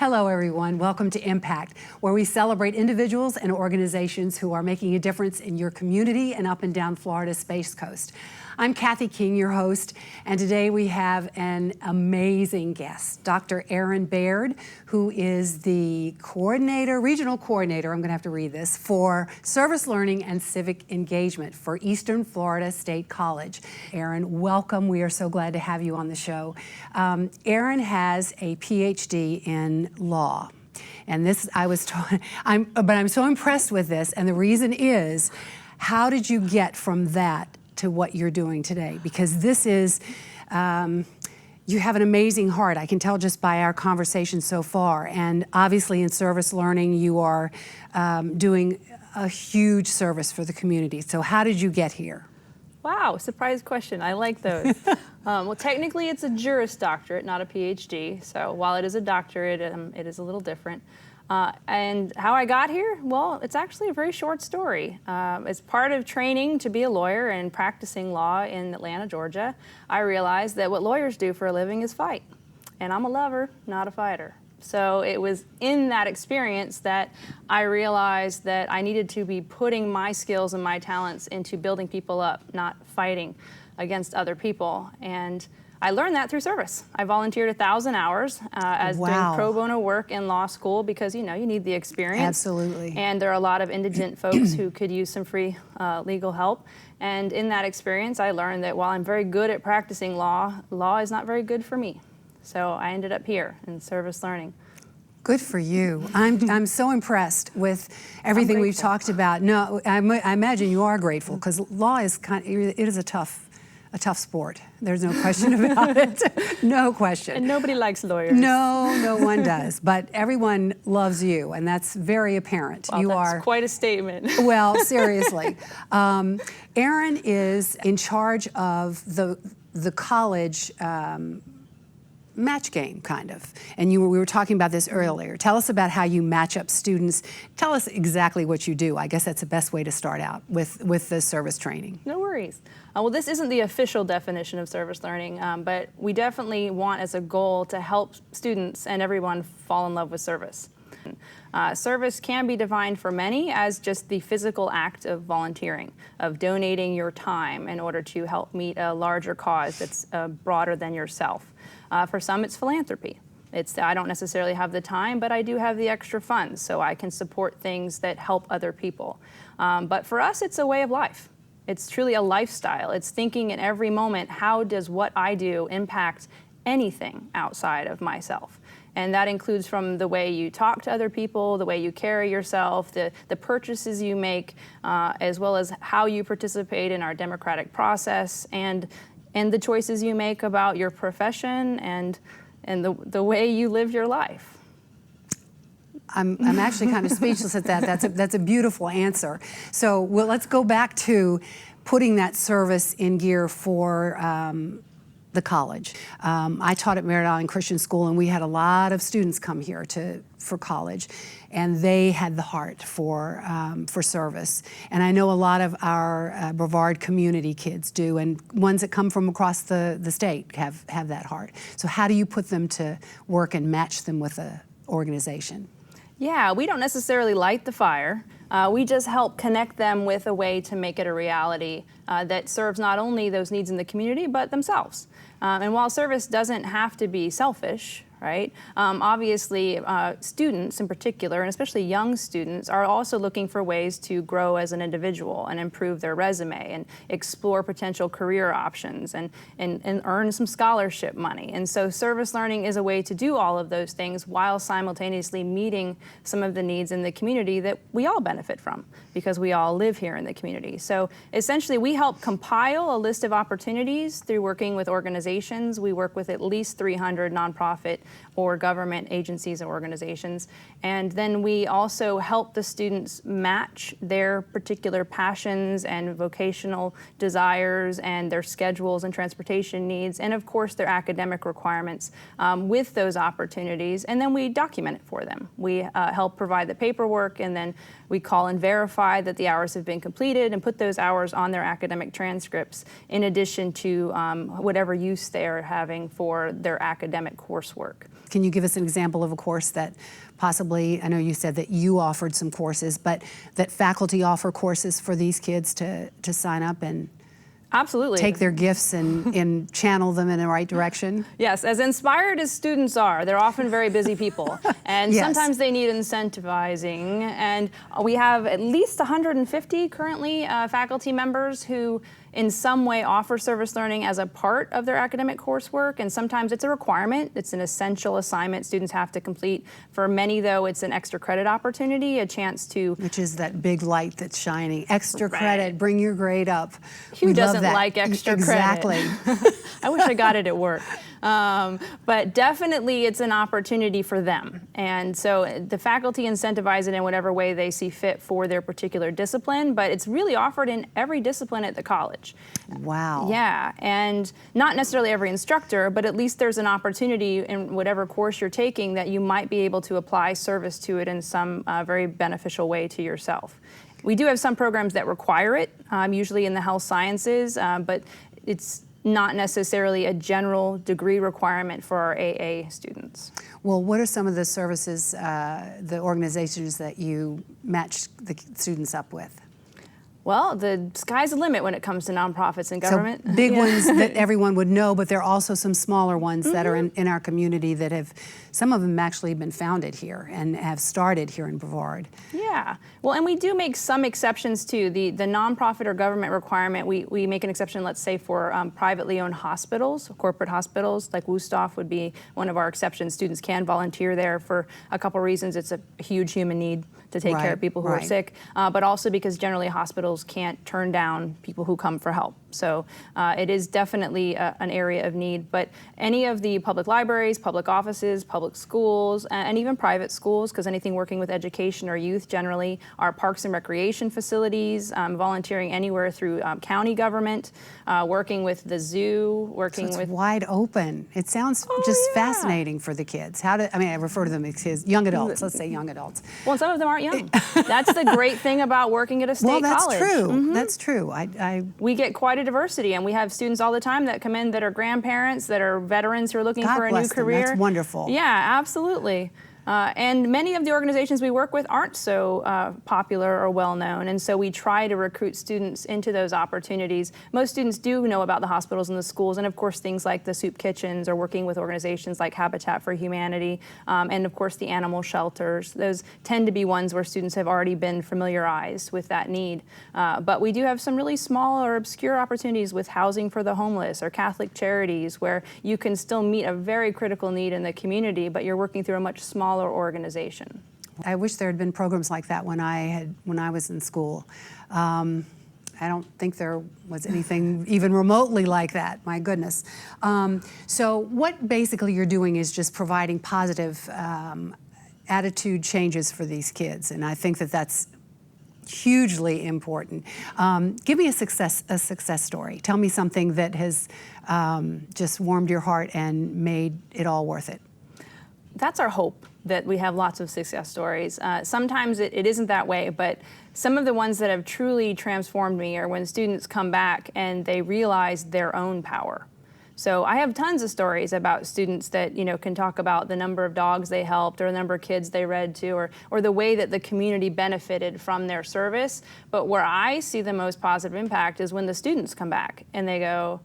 Hello, everyone. Welcome to iMPACT, where we celebrate individuals and organizations who are making a difference in your community and up and down Florida's Space Coast. I'm Kathy King, your host, and today we have an amazing guest, Dr. Erin Baird, who is the regional coordinator, I'm going to have to read this, for Service Learning and Civic Engagement for Eastern Florida State College. Erin, welcome. We are so glad to have you on the show. Erin has a PhD in law. And this, I'm so impressed with this, and the reason is, how did you get from that to what you're doing today? Because this is, you have an amazing heart. I can tell just by our conversation so far. And obviously in service learning, you are doing a huge service for the community. So how did you get here? Wow, surprise question. I like those. Well, technically it's a Juris Doctorate, not a PhD. So while it is a doctorate, it is a little different. And how I got here? Well, it's actually a very short story. As part of training to be a lawyer and practicing law in Atlanta, Georgia, I realized that what lawyers do for a living is fight. And I'm a lover, not a fighter. So it was in that experience that I realized that I needed to be putting my skills and my talents into building people up, not fighting against other people. And I learned that through service. I volunteered 1,000 hours as doing pro bono work in law school because, you know, you need the experience. Absolutely. And there are a lot of indigent folks who could use some free legal help. And in that experience, I learned that while I'm very good at practicing law, law is not very good for me. So I ended up here in service learning. Good for you. I'm so impressed with everything we've talked about. No, I imagine you are grateful because law is it is a tough sport. There's no question about it. No question. And nobody likes lawyers. No, no one does. But everyone loves you, and that's very apparent. Well, that's quite a statement. Well, seriously. Erin is in charge of the college match game, kind of. And we were talking about this earlier. Tell us about how you match up students. Tell us exactly what you do. I guess that's the best way to start out with the service training. No worries. Well, this isn't the official definition of service learning, but we definitely want as a goal to help students and everyone fall in love with service. Service can be defined for many as just the physical act of volunteering, of donating your time in order to help meet a larger cause that's broader than yourself. For some, it's philanthropy. It's I don't necessarily have the time, but I do have the extra funds, so I can support things that help other people. But for us, it's a way of life. It's truly a lifestyle. It's thinking in every moment, how does what I do impact anything outside of myself? And that includes from the way you talk to other people, the way you carry yourself, the purchases you make, as well as how you participate in our democratic process, and the choices you make about your profession and the way you live your life. I'm actually kind of speechless at that. That's a beautiful answer. So let's go back to putting that service in gear for the college. I taught at Baird Christian School, and we had a lot of students come here for college, and they had the heart for service. And I know a lot of our Brevard community kids do, and ones that come from across the state have that heart. So how do you put them to work and match them with an organization? Yeah, we don't necessarily light the fire. We just help connect them with a way to make it a reality that serves not only those needs in the community, but themselves. And while service doesn't have to be selfish, right? Obviously, students in particular, and especially young students, are also looking for ways to grow as an individual and improve their resume and explore potential career options and earn some scholarship money. And so service learning is a way to do all of those things while simultaneously meeting some of the needs in the community that we all benefit from because we all live here in the community. So essentially, we help compile a list of opportunities through working with organizations. We work with at least 300 nonprofit or government agencies and organizations. And then we also help the students match their particular passions and vocational desires and their schedules and transportation needs, and of course their academic requirements with those opportunities. And then we document it for them. We help provide the paperwork, and then we call and verify that the hours have been completed and put those hours on their academic transcripts in addition to whatever use they are having for their academic coursework. Can you give us an example of a course that possibly, I know you said that you offered some courses, but that faculty offer courses for these kids to sign up and absolutely take their gifts and channel them in the right direction? Yes, as inspired as students are, they're often very busy people. And Yes. sometimes they need incentivizing. And we have at least 150 currently faculty members who in some way offer service learning as a part of their academic coursework, and sometimes it's a requirement. It's an essential assignment students have to complete. For many, though, it's an extra credit opportunity, a chance to... Which is that big light that's shining. Extra Right. credit, bring your grade up. Who We love doesn't that. like extra Exactly. credit? I wish I got it at work. But definitely it's an opportunity for them. And so the faculty incentivize it in whatever way they see fit for their particular discipline, but it's really offered in every discipline at the college. Wow. Yeah, and not necessarily every instructor, but at least there's an opportunity in whatever course you're taking that you might be able to apply service to it in some very beneficial way to yourself. We do have some programs that require it, usually in the health sciences, but it's not necessarily a general degree requirement for our AA students. Well, what are some of the services, the organizations that you match the students up with? Well, the sky's the limit when it comes to nonprofits and government. So big Yeah. ones that everyone would know, but there are also some smaller ones that are in our community that have, some of them actually been founded here and have started here in Brevard. Yeah, well, and we do make some exceptions too. The nonprofit or government requirement, we make an exception, let's say, for privately owned hospitals, corporate hospitals, like Wusthof would be one of our exceptions. Students can volunteer there for a couple reasons. It's a huge human need to take care of people who are sick, but also because generally hospitals can't turn down people who come for help. So it is definitely an area of need, but any of the public libraries, public offices, public schools, and even private schools, because anything working with education or youth generally, our parks and recreation facilities, volunteering anywhere through county government, working with the zoo, working So it's with... wide open. It sounds just fascinating for the kids. I mean, I refer to them as kids, young adults, let's say young adults. Well, some of them aren't young. That's the great thing about working at a state Well, that's college. true. That's true. We get quite a diversity, and we have students all the time that come in that are grandparents, that are veterans who are looking God for a bless new them. career. That's wonderful. Yeah, absolutely. And many of the organizations we work with aren't so popular or well-known, and so we try to recruit students into those opportunities. Most students do know about the hospitals and the schools, and of course things like the soup kitchens or working with organizations like Habitat for Humanity, and of course the animal shelters. Those tend to be ones where students have already been familiarized with that need. But we do have some really small or obscure opportunities with housing for the homeless or Catholic charities where you can still meet a very critical need in the community, but you're working through a much smaller organization. I wish there had been programs like that when I was in school. I don't think there was anything even remotely like that, my goodness. So what basically you're doing is just providing positive attitude changes for these kids, and I think that that's hugely important. Give me a success story. Tell me something that has just warmed your heart and made it all worth it. That's our hope, that we have lots of success stories. Sometimes it isn't that way, but some of the ones that have truly transformed me are when students come back and they realize their own power. So I have tons of stories about students that can talk about the number of dogs they helped or the number of kids they read to or the way that the community benefited from their service. But where I see the most positive impact is when the students come back and they go,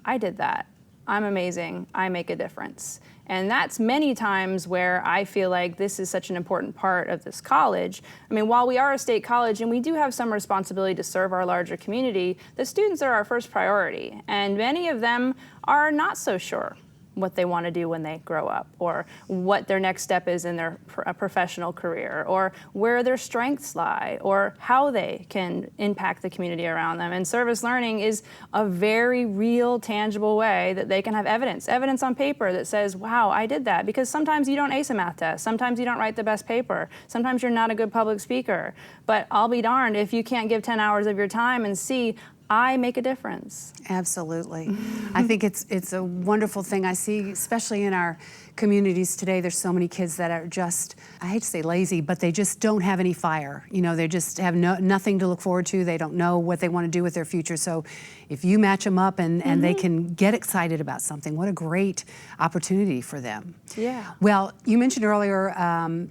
I did that. I'm amazing. I make a difference. And that's many times where I feel like this is such an important part of this college. I mean, while we are a state college and we do have some responsibility to serve our larger community, the students are our first priority. And many of them are not so sure what they want to do when they grow up, or what their next step is in their professional career, or where their strengths lie, or how they can impact the community around them. And service learning is a very real, tangible way that they can have evidence on paper that says, wow, I did that. Because sometimes you don't ace a math test, sometimes you don't write the best paper, sometimes you're not a good public speaker. But I'll be darned if you can't give 10 hours of your time and see, I make a difference. Absolutely. I think it's a wonderful thing I see, especially in our communities today. There's so many kids that are just, I hate to say lazy, but they just don't have any fire. You know, they just have nothing to look forward to. They don't know what they want to do with their future. So if you match them up and they can get excited about something, what a great opportunity for them. Yeah. Well, you mentioned earlier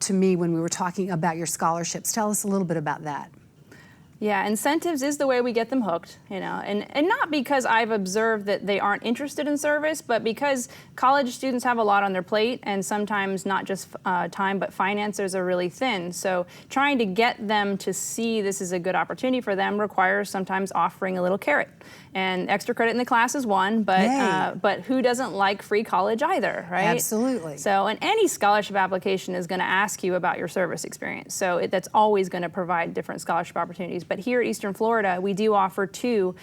to me when we were talking about your scholarships. Tell us a little bit about that. Yeah, incentives is the way we get them hooked, you know, and not because I've observed that they aren't interested in service, but because college students have a lot on their plate, and sometimes not just time, but finances are really thin. So trying to get them to see this is a good opportunity for them requires sometimes offering a little carrot. And extra credit in the class is one, but who doesn't like free college either, right? Absolutely. So, and any scholarship application is going to ask you about your service experience. So that's always going to provide different scholarship opportunities. But here at Eastern Florida, we do offer two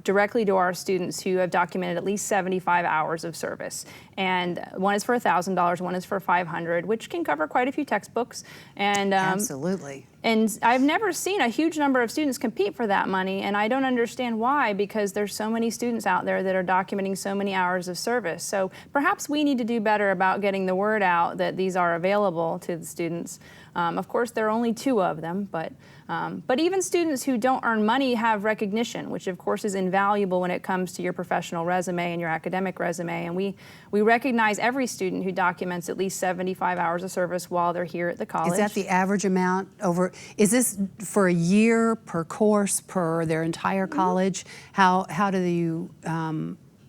directly to our students who have documented at least 75 hours of service. And one is for $1,000, one is for $500, which can cover quite a few textbooks. And absolutely. And I've never seen a huge number of students compete for that money, and I don't understand why, because there's so many students out there that are documenting so many hours of service. So perhaps we need to do better about getting the word out that these are available to the students. Of course, there are only two of them, but even students who don't earn money have recognition, which of course is invaluable when it comes to your professional resume and your academic resume. And we recognize every student who documents at least 75 hours of service while they're here at the college. Is that the average amount over, is this for a year, per course, per their entire college? How do you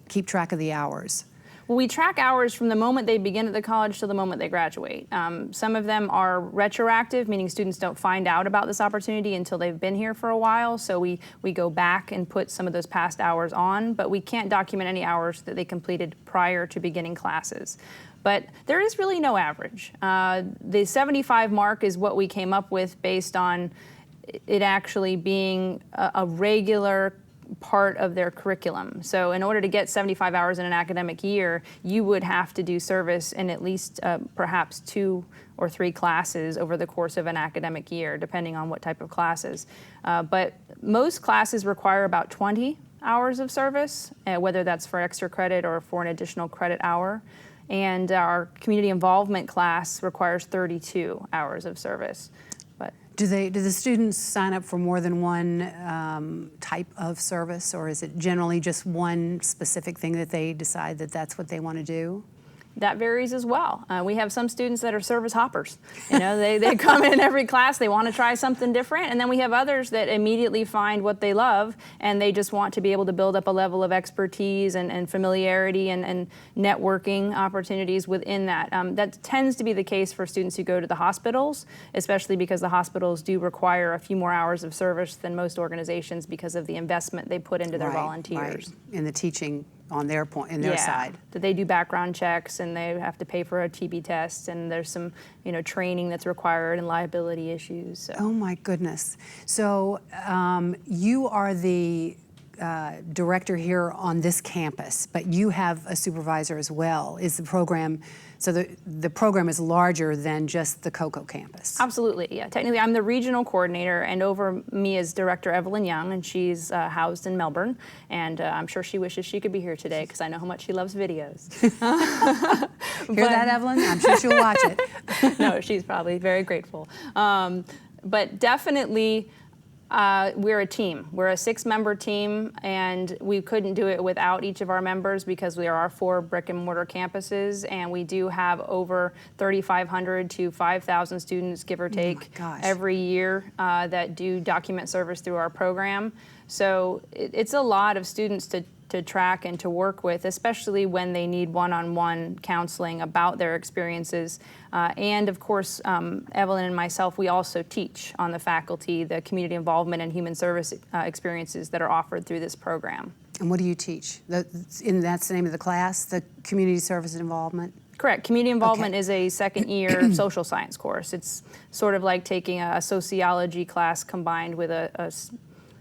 keep track of the hours? Well, we track hours from the moment they begin at the college to the moment they graduate. Some of them are retroactive, meaning students don't find out about this opportunity until they've been here for a while. So we go back and put some of those past hours on, but we can't document any hours that they completed prior to beginning classes. But there is really no average. The 75 mark is what we came up with based on it actually being a regular part of their curriculum. So in order to get 75 hours in an academic year, you would have to do service in at least perhaps 2 or 3 classes over the course of an academic year, depending on what type of classes. But most classes require about 20 hours of service, whether that's for extra credit or for an additional credit hour. And our community involvement class requires 32 hours of service. Do the students sign up for more than one type of service, or is it generally just one specific thing that they decide that that's what they want to do? That varies as well. We have some students that are service hoppers. You know, they come in every class, they want to try something different, and then we have others that immediately find what they love, and they just want to be able to build up a level of expertise and familiarity and networking opportunities within that. That tends to be the case for students who go to the hospitals, especially because the hospitals do require a few more hours of service than most organizations because of the investment they put into their volunteers. Right. In the teaching on their point, in their side. That they do background checks and they have to pay for a TB test, and there's some, you know, training that's required and liability issues. So. Oh my goodness. So you are the director here on this campus, but you have a supervisor as well. Is the program, so the program is larger than just the Cocoa campus? Absolutely, yeah. Technically, I'm the regional coordinator, and over me is Director Evelyn Young, and she's housed in Melbourne. And I'm sure she wishes she could be here today because I know how much she loves videos. Hear that, Evelyn? I'm sure she'll watch it. No, she's probably very grateful. But definitely, we're a team. We're a 6-member team, and we couldn't do it without each of our members because we are our 4 brick and mortar campuses, and we do have over 3,500 to 5,000 students, give or take, every year that do document service through our program. So it's a lot of students to track and to work with, especially when they need one-on-one counseling about their experiences. And of course, Evelyn and myself, we also teach on the faculty the community involvement and human service experiences that are offered through this program. And what do you teach? That's the name of the class, the community service involvement? Correct. Community involvement is a second-year social science course. It's sort of like taking a sociology class combined with a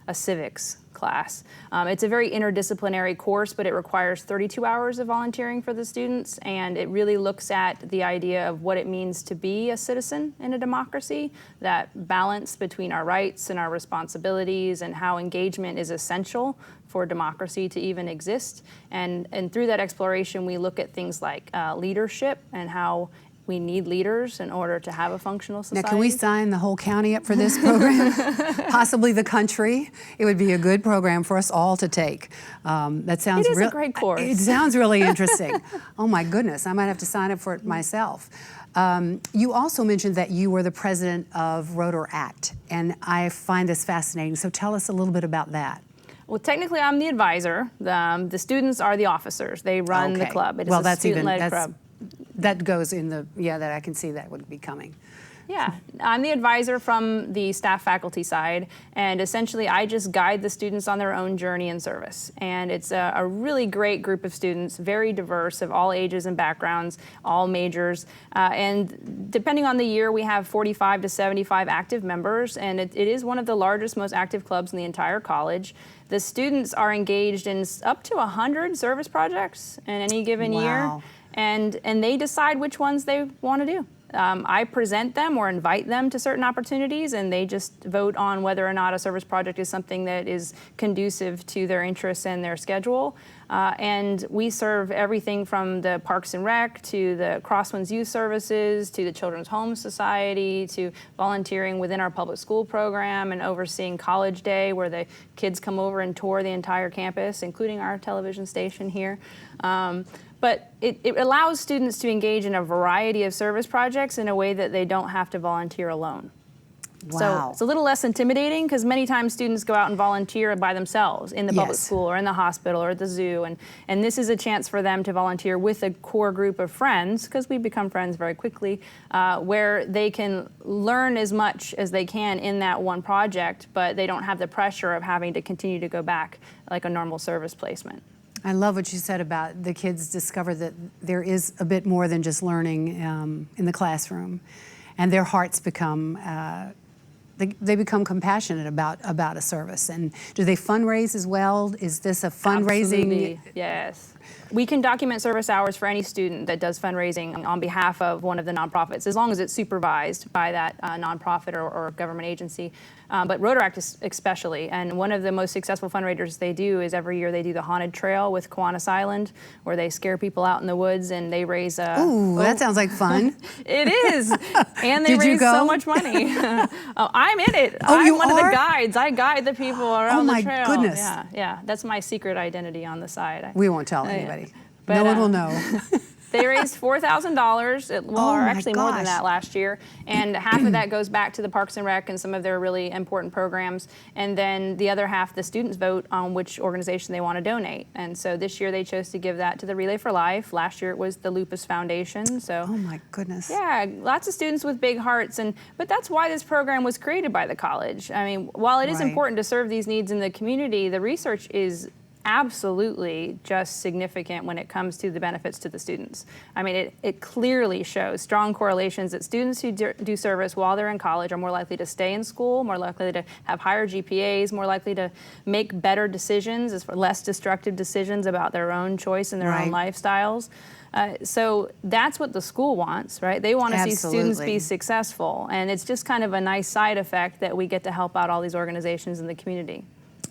a civics class. It's a very interdisciplinary course, but it requires 32 hours of volunteering for the students, and it really looks at the idea of what it means to be a citizen in a democracy, that balance between our rights and our responsibilities, and how engagement is essential for democracy to even exist. And through that exploration, we look at things like leadership and how we need leaders in order to have a functional society. Now, can we sign the whole county up for this program? Possibly the country. It would be a good program for us all to take. That sounds It is a great course. It sounds really interesting. Oh my goodness, I might have to sign up for it myself. You also mentioned that you were the president of Rotaract, and I find this fascinating. So tell us a little bit about that. Well, technically, I'm the advisor. The students are the officers. They run the club. It is a student-led club. That goes in the, that I can see that would be coming. Yeah, I'm the advisor from the staff faculty side, and essentially I just guide the students on their own journey in service. And it's a really great group of students, very diverse, of all ages and backgrounds, all majors. And depending on the year, we have 45 to 75 active members, and it is one of the largest, most active clubs in the entire college. The students are engaged in up to 100 service projects in any given year, and they decide which ones they want to do. I present them or invite them to certain opportunities, and they just vote on whether or not a service project is something that is conducive to their interests and their schedule. And we serve everything from the Parks and Rec to the Crosswinds Youth Services to the Children's Home Society to volunteering within our public school program and overseeing College Day, where the kids come over and tour the entire campus, including our television station here. But it allows students to engage in a variety of service projects in a way that they don't have to volunteer alone. Wow. So it's a little less intimidating because many times students go out and volunteer by themselves in the public school or in the hospital or at the zoo. And this is a chance for them to volunteer with a core group of friends, because we become friends very quickly, where they can learn as much as they can in that one project, but they don't have the pressure of having to continue to go back like a normal service placement. I love what you said about the kids discover that there is a bit more than just learning in the classroom, and their hearts become they become compassionate about a service. And do they fundraise as well? Is this a fundraising? Absolutely. Yes. We can document service hours for any student that does fundraising on behalf of one of the nonprofits, as long as it's supervised by that nonprofit or government agency. But Rotaract especially, and one of the most successful fundraisers they do is every year they do the Haunted Trail with Kiwanis Island, where they scare people out in the woods and they raise that sounds like fun. It is. And they raise so much money. I'm in it. I'm one of the guides. I guide the people around the trail. Oh my goodness. Yeah. That's my secret identity on the side. We won't tell anybody. But, no one will know. They raised $4,000, or actually more than that last year, and half of that goes back to the Parks and Rec and some of their really important programs, and then the other half, the students vote on which organization they want to donate. And so this year they chose to give that to the Relay for Life. Last year it was the Lupus Foundation. So oh my goodness. Yeah, lots of students with big hearts, but that's why this program was created by the college. I mean, while it is important to serve these needs in the community, the research is absolutely just significant when it comes to the benefits to the students. I mean, it clearly shows strong correlations that students who do service while they're in college are more likely to stay in school, more likely to have higher GPAs, more likely to make better decisions, less destructive decisions about their own choice and their own lifestyles. So that's what the school wants, right? They want to see students be successful, and it's just kind of a nice side effect that we get to help out all these organizations in the community.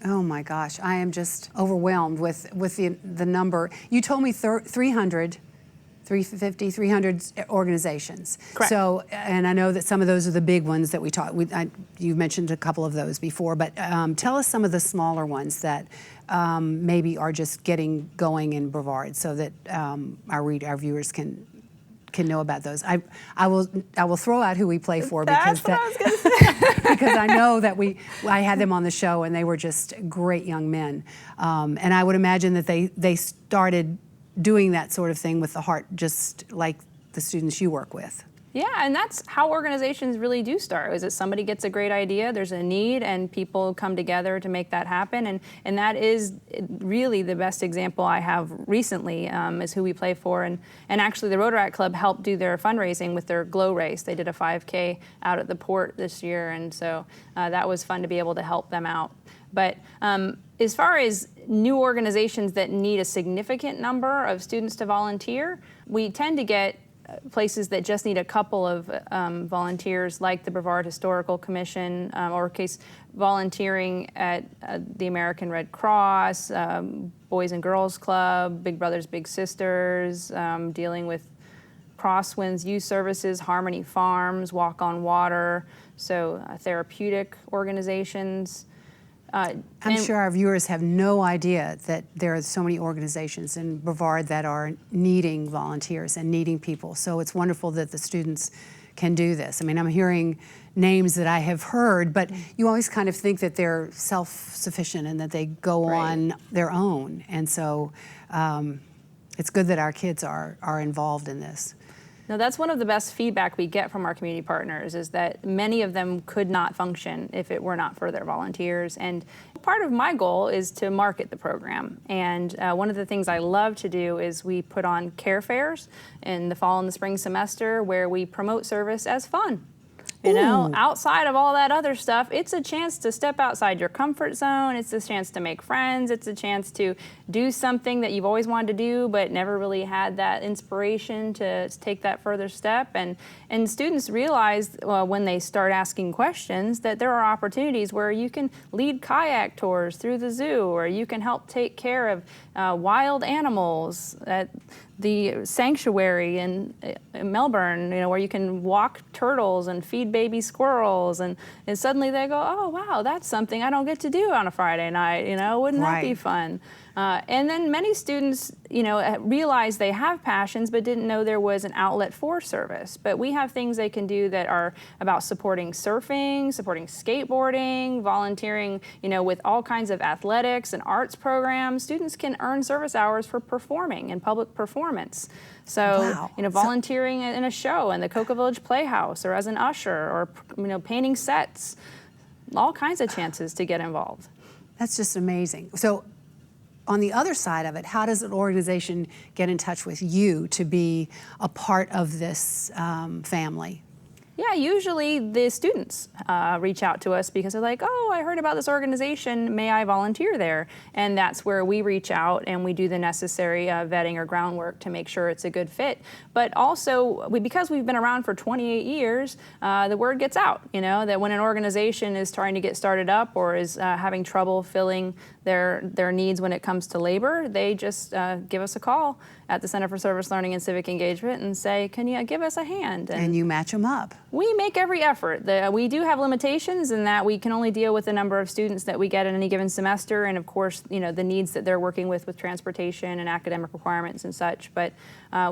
Oh my gosh, I am just overwhelmed with the number. You told me 300 organizations. Correct. So, and I know that some of those are the big ones that we taught. You mentioned a couple of those before, but tell us some of the smaller ones that maybe are just getting going in Brevard, so that our viewers can know about those. I will throw out who we play for, because That's what I was going to say. because I know that I had them on the show and they were just great young men, and I would imagine that they started doing that sort of thing with the heart, just like the students you work with. Yeah, and that's how organizations really do start, is that somebody gets a great idea, there's a need, and people come together to make that happen. And that is really the best example I have recently, is who we play for. And actually the Rotaract Club helped do their fundraising with their Glow Race. They did a 5K out at the port this year, and so that was fun to be able to help them out. But as far as new organizations that need a significant number of students to volunteer, we tend to get places that just need a couple of volunteers, like the Brevard Historical Commission, or case volunteering at the American Red Cross, Boys and Girls Club, Big Brothers Big Sisters, dealing with Crosswinds Youth Services, Harmony Farms, Walk on Water, so therapeutic organizations. I'm sure our viewers have no idea that there are so many organizations in Brevard that are needing volunteers and needing people. So it's wonderful that the students can do this. I mean, I'm hearing names that I have heard, but you always kind of think that they're self-sufficient and that they go on their own. And so it's good that our kids are involved in this. Now, that's one of the best feedback we get from our community partners, is that many of them could not function if it were not for their volunteers. And part of my goal is to market the program. And one of the things I love to do is we put on care fairs in the fall and the spring semester where we promote service as fun. You know, outside of all that other stuff, it's a chance to step outside your comfort zone. It's a chance to make friends. It's a chance to do something that you've always wanted to do but never really had that inspiration to take that further step. And students realize when they start asking questions that there are opportunities where you can lead kayak tours through the zoo, or you can help take care of wild animals at the sanctuary in Melbourne, you know, where you can walk turtles and feed baby squirrels, and suddenly they go, oh wow, that's something I don't get to do on a Friday night, you know, wouldn't that be fun? And then many students, you know, realize they have passions but didn't know there was an outlet for service. But we have things they can do that are about supporting surfing, supporting skateboarding, volunteering, you know, with all kinds of athletics and arts programs. Students can earn service hours for performing and public performance. So, you know, volunteering in a show in the Cocoa Village Playhouse, or as an usher, or, you know, painting sets, all kinds of chances to get involved. That's just amazing. So, on the other side of it, how does an organization get in touch with you to be a part of this family? Yeah, usually the students reach out to us because they're like, oh, I heard about this organization, may I volunteer there? And that's where we reach out and we do the necessary vetting or groundwork to make sure it's a good fit. But also, because we've been around for 28 years, the word gets out, you know, that when an organization is trying to get started up or is having trouble filling their needs when it comes to labor, they just give us a call at the Center for Service Learning and Civic Engagement and say, can you give us a hand? And you match them up. We make every effort. We do have limitations in that we can only deal with the number of students that we get in any given semester, and of course, you know, the needs that they're working with transportation and academic requirements and such. But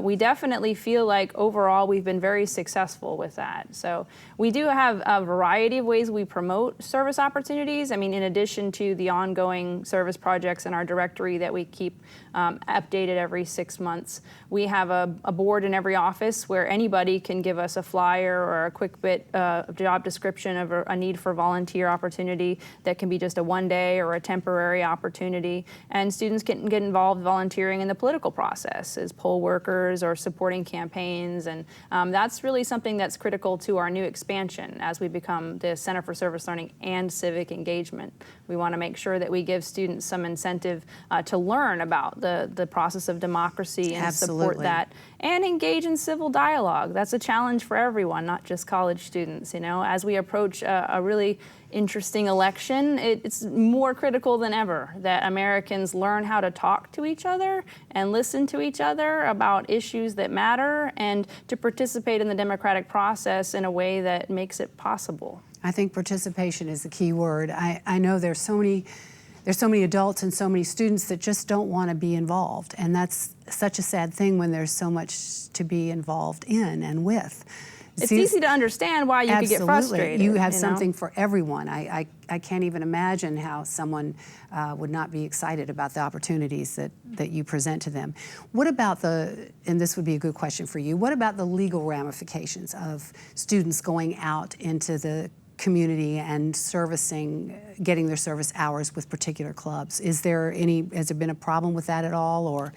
we definitely feel like overall we've been very successful with that. So we do have a variety of ways we promote service opportunities. I mean, in addition to the ongoing service projects in our directory that we keep updated every 6 months, we have a board in every office where anybody can give us a flyer or a quick bit of job description of a need for volunteer opportunity that can be just a one-day or a temporary opportunity. And students can get involved volunteering in the political process as poll workers or supporting campaigns. And that's really something that's critical to our new expansion as we become the Center for Service Learning and Civic Engagement. We want to make sure that we give students some incentive to learn about the process of democracy and support that, and engage in civil dialogue. That's a challenge for everyone, not just college students. You know, as we approach a really interesting election, it's more critical than ever that Americans learn how to talk to each other and listen to each other about issues that matter, and to participate in the democratic process in a way that makes it possible. I think participation is the key word. I know there's so many adults and so many students that just don't want to be involved, and that's such a sad thing when there's so much to be involved in and with. It's easy to understand why you could get frustrated. You have something for everyone. I can't even imagine how someone would not be excited about the opportunities that you present to them. What about and this would be a good question for you, what about the legal ramifications of students going out into the community and getting their service hours with particular clubs? Has there been a problem with that at all, or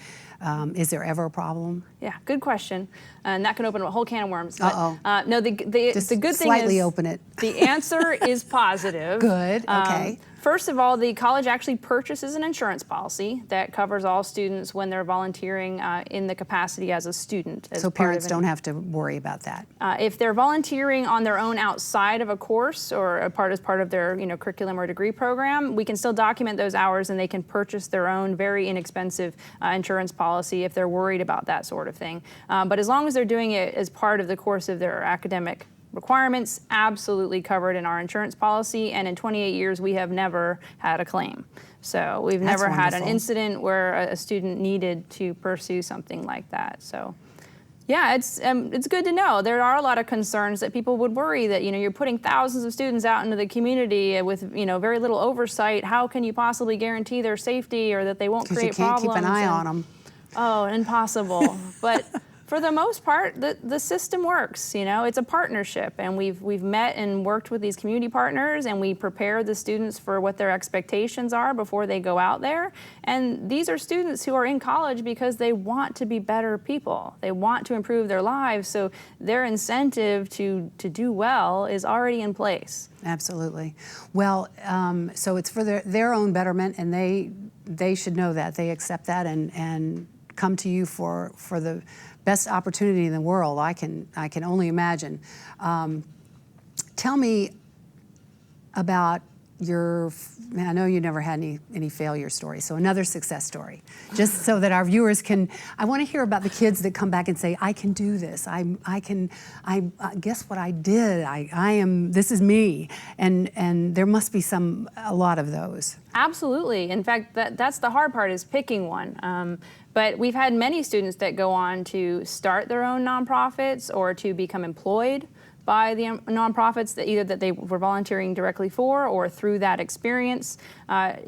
Is there ever a problem? Yeah, good question. And that can open up a whole can of worms. But, Uh-oh. no, the good thing slightly is open it. the answer is positive. Good, okay. First of all, the college actually purchases an insurance policy that covers all students when they're volunteering in the capacity as a student. So parents don't have to worry about that. If they're volunteering on their own outside of a course or as part of their curriculum or degree program, we can still document those hours and they can purchase their own very inexpensive insurance policy if they're worried about that sort of thing. But as long as they're doing it as part of the course of their academic requirements, absolutely covered in our insurance policy, and in 28 years we have never had a claim. So we've That's never had an wonderful. incident where a student needed to pursue something like that. So yeah, it's good to know. There are a lot of concerns that people would worry that you're putting thousands of students out into the community with very little oversight. How can you possibly guarantee their safety or that they won't create problems? Because you can't keep an eye on them. Oh, impossible. But for the most part, the system works. It's a partnership, and we've met and worked with these community partners, and we prepare the students for what their expectations are before they go out there. And these are students who are in college because they want to be better people. They want to improve their lives, so their incentive to do well is already in place. Absolutely. Well, so it's for their own betterment, and they should know that. They accept that and come to you for the best opportunity in the world. I can only imagine. Tell me about I know you never had any failure stories, so another success story, just so that our viewers I want to hear about the kids that come back and say, I can do this, guess what I did, this is me, and there must be a lot of those. Absolutely. In fact, that's the hard part, is picking one. But we've had many students that go on to start their own nonprofits or to become employed by the nonprofits that they were volunteering directly for or through that experience.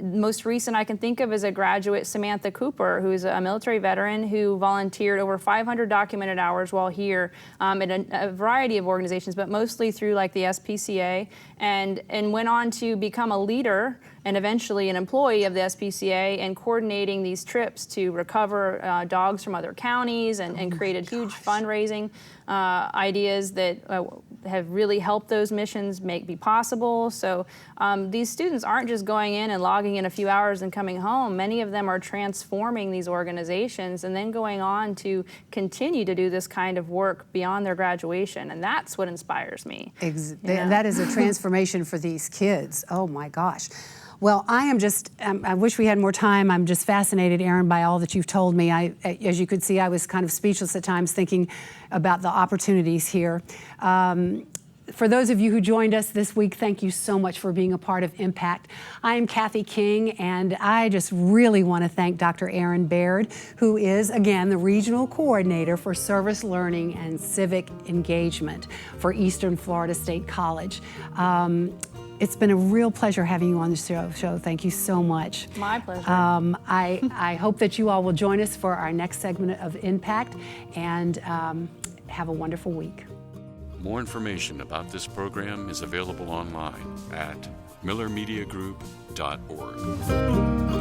Most recent I can think of is a graduate, Samantha Cooper, who's a military veteran who volunteered over 500 documented hours while here in a variety of organizations, but mostly through like the SPCA, and went on to become a leader and eventually an employee of the SPCA, and coordinating these trips to recover dogs from other counties, and created huge fundraising ideas that have really helped those missions be possible. So these students aren't just going in and logging in a few hours and coming home. Many of them are transforming these organizations and then going on to continue to do this kind of work beyond their graduation, and that's what inspires me. That is a transformation for these kids. Oh my gosh. Well, I wish we had more time. I'm just fascinated, Erin, by all that you've told me. As you could see, I was kind of speechless at times thinking about the opportunities here. For those of you who joined us this week, thank you so much for being a part of iMPACT. I am Kathy King, and I just really want to thank Dr. Erin Baird, who is, again, the Regional Coordinator for Service Learning and Civic Engagement for Eastern Florida State College. It's been a real pleasure having you on the show. Thank you so much. My pleasure. I hope that you all will join us for our next segment of iMPACT, and have a wonderful week. More information about this program is available online at millermediagroup.org.